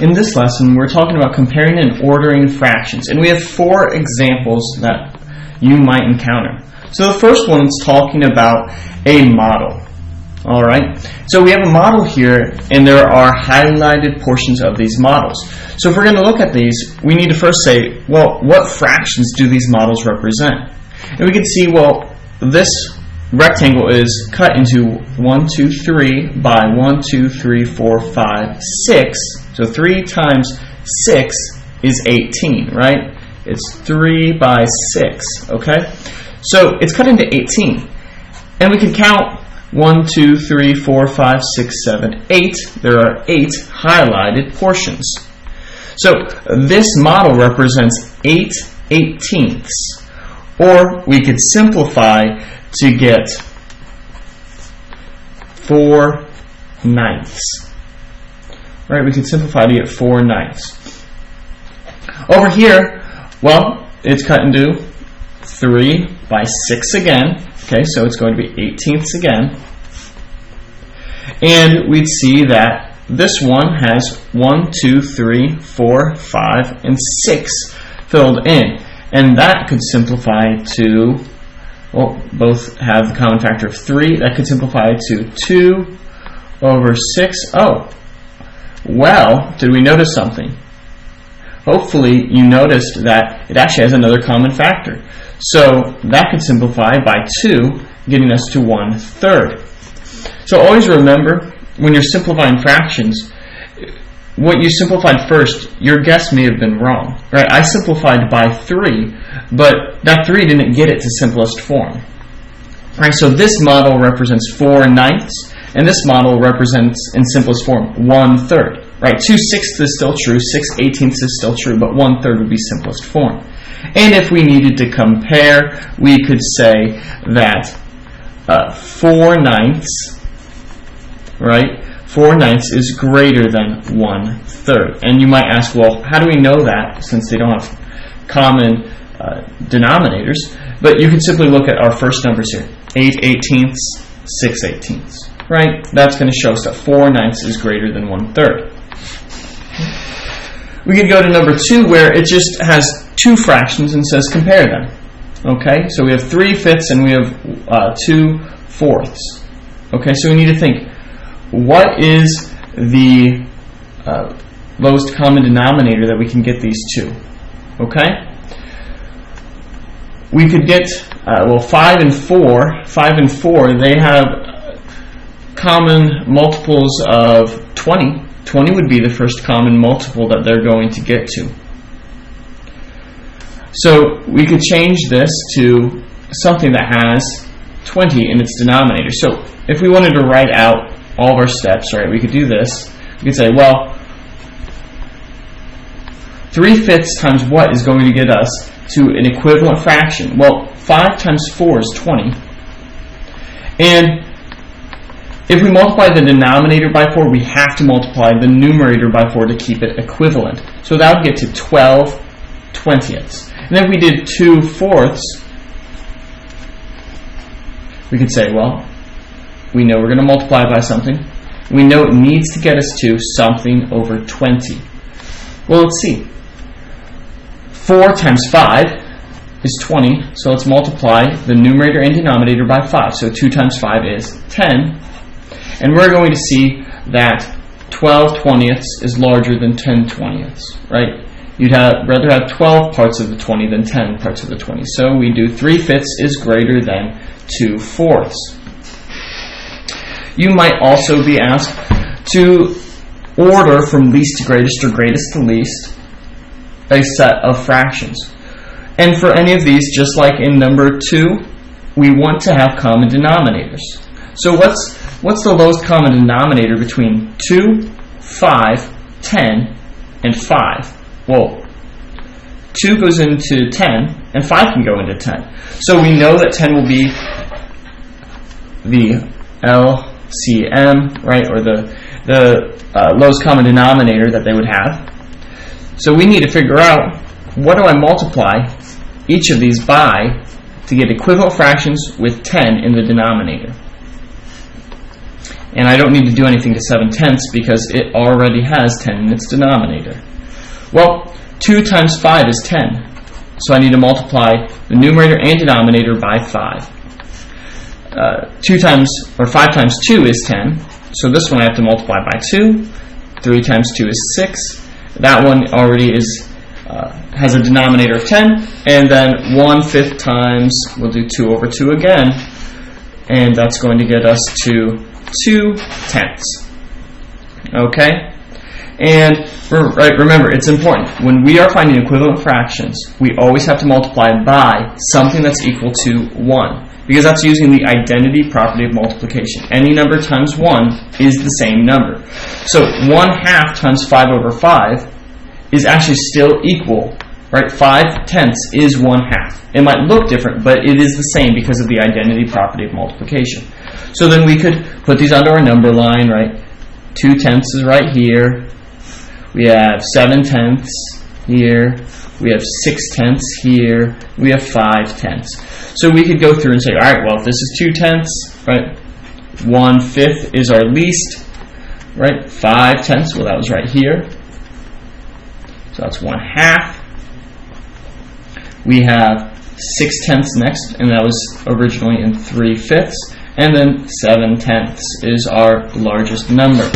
In this lesson, we're talking about comparing and ordering fractions, and we have 4 examples that you might encounter. So the first one is talking about a model. Alright, so we have a model here, and there are highlighted portions of these models. So if we're going to look at these, we need to first say, well, what fractions do these models represent? And we can see, well, this rectangle is cut into 1, 2, 3 by 1, 2, 3, 4, 5, 6. So 3 times 6 is 18, right? It's 3 by 6, okay? So it's cut into 18. And we can count 1, 2, 3, 4, 5, 6, 7, 8. There are 8 highlighted portions. So this model represents 8 18ths. Or we could simplify to get 4 ninths. Right, we could simplify to get 4 ninths. Over here, well, it's cut into 3 by 6 again. Okay, so it's going to be 18ths again. And we'd see that this one has 1, 2, 3, 4, 5, and 6 filled in. And that could simplify to, well, both have the common factor of 3. That could simplify to 2 over 6. Oh, well, did we notice something? Hopefully you noticed that it actually has another common factor. So that could simplify by 2, getting us to 1/3. So always remember, when you're simplifying fractions, what you simplified first, your guess may have been wrong. Right? I simplified by 3, but that 3 didn't get it to simplest form. Right? So this model represents 4 ninths, and this model represents, in simplest form, 1/3. Right? 2 sixths is still true, 6 18ths is still true, but 1/3 would be simplest form. And if we needed to compare, we could say that 4 ninths, right? 4 ninths is greater than 1/3. And you might ask, well, how do we know that since they don't have common denominators? But you can simply look at our first numbers here. 8 18ths, 6 18ths. Right? That's going to show us that 4 ninths is greater than 1/3. We could go to number 2 where it just has 2 fractions and says compare them. Okay? So we have 3/5 and we have 2/4. Okay? So we need to think, what is the lowest common denominator that we can get these two? Okay? We could get, 5 and 4. 5 and 4, they have common multiples of 20. 20 would be the first common multiple that they're going to get to. So we could change this to something that has 20 in its denominator. So if we wanted to write out all of our steps, right, we could do this. We could say, well, 3/5 times what is going to get us to an equivalent fraction? Well, 5 times 4 is 20. And if we multiply the denominator by 4, we have to multiply the numerator by 4 to keep it equivalent. So that would get to 12 20ths. And if we did 2/4, we could say, well, we know we're going to multiply by something. We know it needs to get us to something over 20. Well, let's see. 4 times 5 is 20, so let's multiply the numerator and denominator by 5. So 2 times 5 is 10. And we're going to see that 12 20ths is larger than 10 20ths, right? You'd rather have 12 parts of the 20 than 10 parts of the 20. So we do 3/5 is greater than 2/4. You might also be asked to order from least to greatest or greatest to least a set of fractions. And for any of these, just like in number 2, we want to have common denominators. So what's the lowest common denominator between 2, 5, 10, and 5? Well, 2 goes into 10, and 5 can go into 10. So we know that 10 will be the LCM, right, or the lowest common denominator that they would have. So we need to figure out, what do I multiply each of these by to get equivalent fractions with 10 in the denominator? And I don't need to do anything to 7/10 because it already has 10 in its denominator. Well, 2 times 5 is 10. So I need to multiply the numerator and denominator by 5. 5 times 2 is 10. So this one I have to multiply by 2. 3 times 2 is 6. That one already has a denominator of 10. And then 1/5 times, we'll do 2 over 2 again. And that's going to get us to 2/10. Okay? And remember, it's important. When we are finding equivalent fractions, we always have to multiply by something that's equal to 1. Because that's using the identity property of multiplication. Any number times 1 is the same number. So 1/2 times 5 over 5 is actually still equal, right? 5/10 is 1/2. It might look different, but it is the same because of the identity property of multiplication. So then we could put these onto our number line, right? 2/10 is right here. We have 7/10 here. We have 6/10 here. We have 5/10. So we could go through and say, all right, well, if this is 2/10, right? 1/5 is our least, right? 5/10, well, that was right here. So that's 1/2. We have 6/10 next, and that was originally in 3/5. And then 7/10 is our largest number.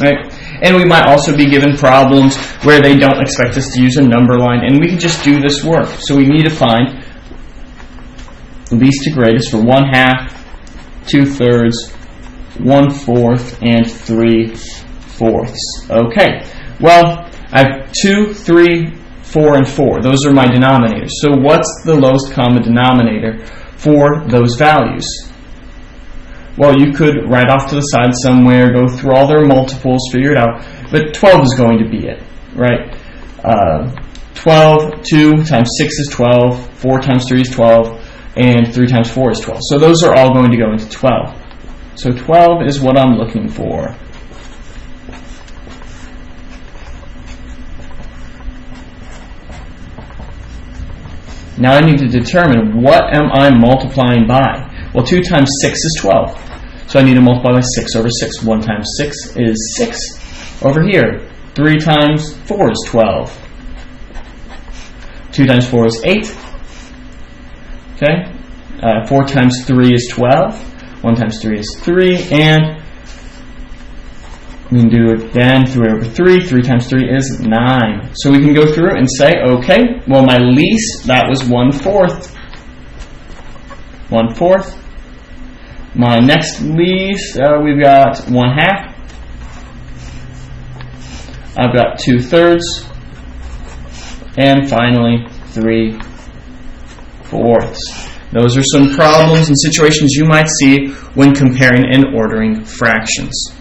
Right? And we might also be given problems where they don't expect us to use a number line, and we can just do this work. So we need to find least to greatest for 1/2, 2/3, 1/4, and 3/4. Okay, well, I have 2, 3, 4, and 4. Those are my denominators. So what's the lowest common denominator for those values? Well, you could write off to the side somewhere, go through all their multiples, figure it out, but 12 is going to be it, right? 12, 2 times 6 is 12, 4 times 3 is 12, and 3 times 4 is 12. So those are all going to go into 12. So 12 is what I'm looking for. Now I need to determine what am I multiplying by. Well, 2 times 6 is 12. So I need to multiply by 6 over 6. 1 times 6 is 6 over here. 3 times 4 is 12. 2 times 4 is 8. Okay? 4 times 3 is 12. 1 times 3 is 3. And we can do it again. 3 over 3. 3 times 3 is 9. So we can go through and say, okay, well, my least, that was 1/4. 1/4. My next least, we've got 1/2. I've got 2/3. And finally, 3/4. Those are some problems and situations you might see when comparing and ordering fractions.